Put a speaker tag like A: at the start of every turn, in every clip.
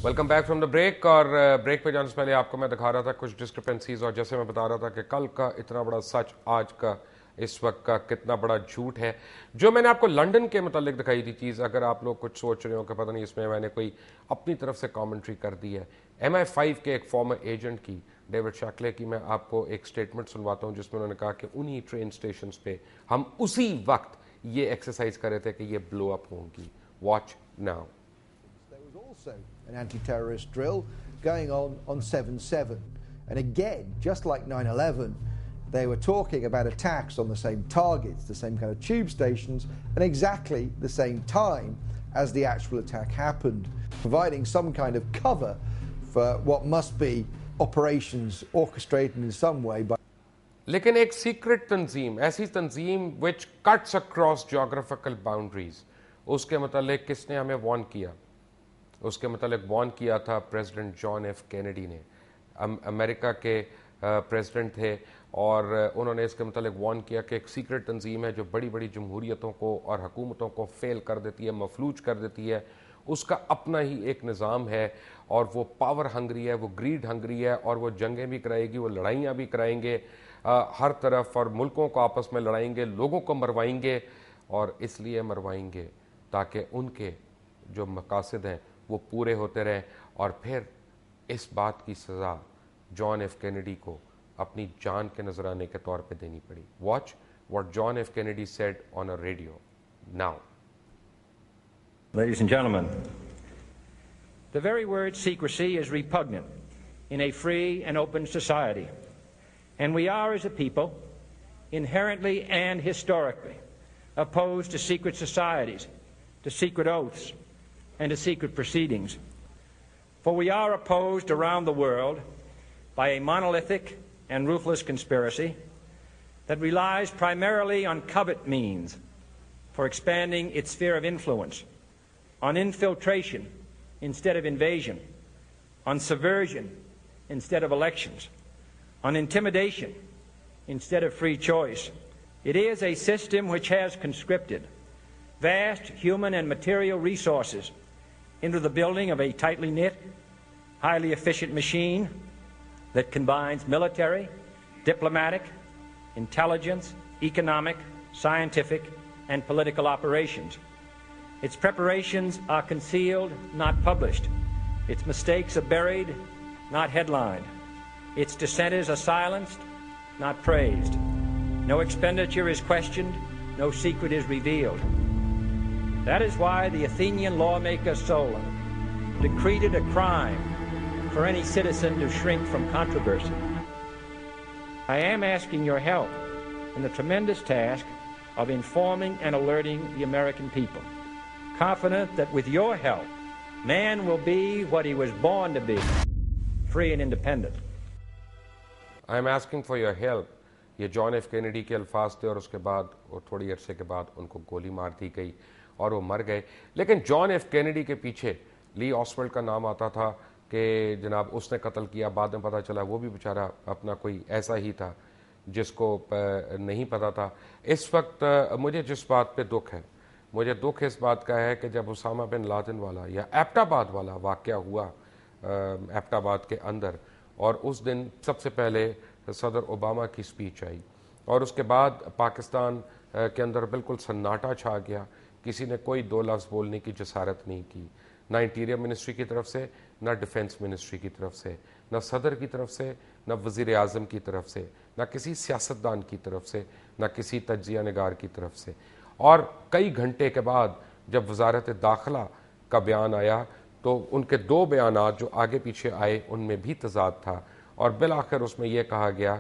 A: Welcome back from the break. और break पे जाने से पहले आपको मैं दिखा रहा था कुछ डिस्क्रिपेंसीज, और जैसे मैं बता रहा था कि कल का इतना बड़ा सच आज का इस वक्त का कितना बड़ा झूठ है। जो मैंने आपको लंदन के मतलब दिखाई थी चीज़, अगर आप लोग कुछ सोच रहे हो कि पता नहीं इसमें मैंने कोई अपनी तरफ से कमेंट्री कर दी है, MI5 के एक फॉर्मर एजेंट की, डेविड शैकले की, मैं आपको एक स्टेटमेंट सुनवाता हूँ जिसमें उन्होंने कहा कि उन्हीं ट्रेन स्टेशन पे हम उसी वक्त ये एक्सरसाइज कर रहे थे कि ये ब्लो अप होंगी। Watch now.
B: There was also an anti-terrorist drill going on 7/7. And again, just like 9/11, they were talking about attacks on the same targets, the same kind of tube stations, and exactly the same time as the actual attack happened, providing some kind of cover for what must be operations orchestrated in some way by.
A: लेकिन एक secret तंजीम, ऐसी तंजीम which cuts across geographical boundaries, उसके मतलब किसने हमें warn किया? उसके मतलब वार्न किया था प्रेसिडेंट जॉन एफ कैनेडी ने। अमेरिका के प्रेसिडेंट थे और उन्होंने इसके मतलब वार्न किया कि एक सीक्रेट तंजीम है जो बड़ी बड़ी जमहूरियतों को और हुकूमतों को फेल कर देती है, मफलूज कर देती है। उसका अपना ही एक निज़ाम है और वो पावर हंगरी है, वो ग्रीड हंगरी है, और वो जंगें भी कराएगी, वो लड़ाइयाँ भी कराएंगे हर तरफ, और मुल्कों को आपस में लड़ाएंगे, लोगों को मरवाएंगे, और इसलिए मरवाएंगे ताकि उनके जो मकासद हैं वो पूरे होते रहें। और फिर इस बात की सज़ा जॉन एफ कैनेडी को अपनी जान के नजराने के तौर पे देनी पड़ी। Watch what John F Kennedy said on a radio now.
C: Ladies and gentlemen, the very word secrecy is repugnant in a free and open society, and we are as a people inherently and historically opposed to secret societies, to secret oaths, and to secret proceedings. For we are opposed around the world by a monolithic and ruthless conspiracy that relies primarily on covert means for expanding its sphere of influence, on infiltration instead of invasion, on subversion instead of elections, on intimidation instead of free choice. It is a system which has conscripted vast human and material resources into the building of a tightly knit, highly efficient machine that combines military, diplomatic, intelligence, economic, scientific, and political operations. Its preparations are concealed, not published. Its mistakes are buried, not headlined. Its dissenters are silenced, not praised. No expenditure is questioned, no secret is revealed. That is why the Athenian lawmaker Solon decreed it a crime for any citizen to shrink from controversy. I am asking your help in the tremendous task of informing and alerting the American people, confident that with your help, man will be what he was born to be, free and independent.
A: I am asking for your help. ये John F Kennedy के अल्फाज थे, और उसके बाद और थोड़ी अरसे के बाद उनको गोली मार दी गई और वो मर गए। लेकिन जॉन एफ कैनेडी के पीछे ली ऑसवेल्ड का नाम आता था कि जनाब उसने कत्ल किया। बाद में पता चला वो भी बेचारा अपना कोई ऐसा ही था जिसको नहीं पता था। इस वक्त मुझे जिस बात पे दुख है, मुझे दुख इस बात का है कि जब उसामा बिन लादेन वाला या एबटाबाद वाला वाक़या हुआ एबटाबाद के अंदर, और उस दिन सबसे पहले सदर ओबामा की स्पीच आई और उसके बाद पाकिस्तान के अंदर बिल्कुल सन्नाटा छा गया। किसी ने कोई दो लफ्ज़ बोलने की जसारत नहीं की, ना इंटीरियर मिनिस्ट्री की तरफ से, ना डिफेंस मिनिस्ट्री की तरफ से, ना सदर की तरफ से, ना वज़ीर आज़म की तरफ से, ना किसी सियासतदान की तरफ से, ना किसी तज्जिया निगार की तरफ से। और कई घंटे के बाद जब वजारत दाखिला का बयान आया तो उनके दो बयानात जो आगे पीछे आए उनमें भी तजाद था, और बिल आखिर उसमें यह कहा गया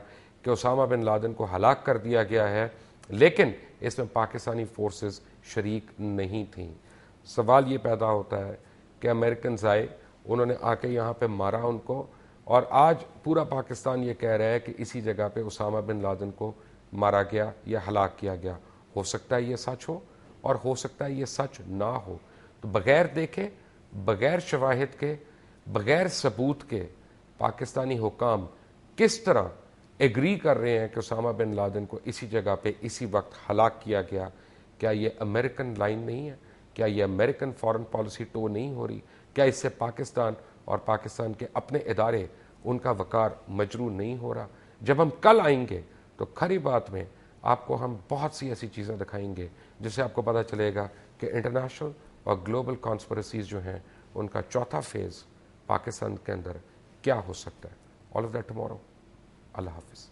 A: कि उसामा बिन लादेन को हलाक कर दिया गया है, लेकिन इसमें पाकिस्तानी फोर्सेस शरीक नहीं थीं। सवाल ये पैदा होता है कि अमेरिकन आए, उन्होंने आके यहाँ पे मारा उनको, और आज पूरा पाकिस्तान ये कह रहा है कि इसी जगह पे उसामा बिन लादेन को मारा गया या हलाक किया गया। हो सकता है ये सच हो और हो सकता है ये सच ना हो। तो बग़ैर देखे, बग़ैर शवाहिद के, बग़ैर सबूत के पाकिस्तानी हुकाम किस तरह एग्री कर रहे हैं कि उसामा बिन लादेन को इसी जगह पे इसी वक्त हलाक किया गया? क्या ये अमेरिकन लाइन नहीं है? क्या ये अमेरिकन फॉरेन पॉलिसी टो नहीं हो रही? क्या इससे पाकिस्तान और पाकिस्तान के अपने इदारे, उनका वकार मजरूह नहीं हो रहा। जब हम कल आएंगे तो खरी बात में आपको हम बहुत सी ऐसी चीज़ें दिखाएंगे जिससे आपको पता चलेगा कि इंटरनेशनल और ग्लोबल कॉन्स्पिरेसीज जो हैं उनका चौथा फेज़ पाकिस्तान के अंदर क्या हो सकता है। All of that tomorrow. अल्लाह हाफिज़।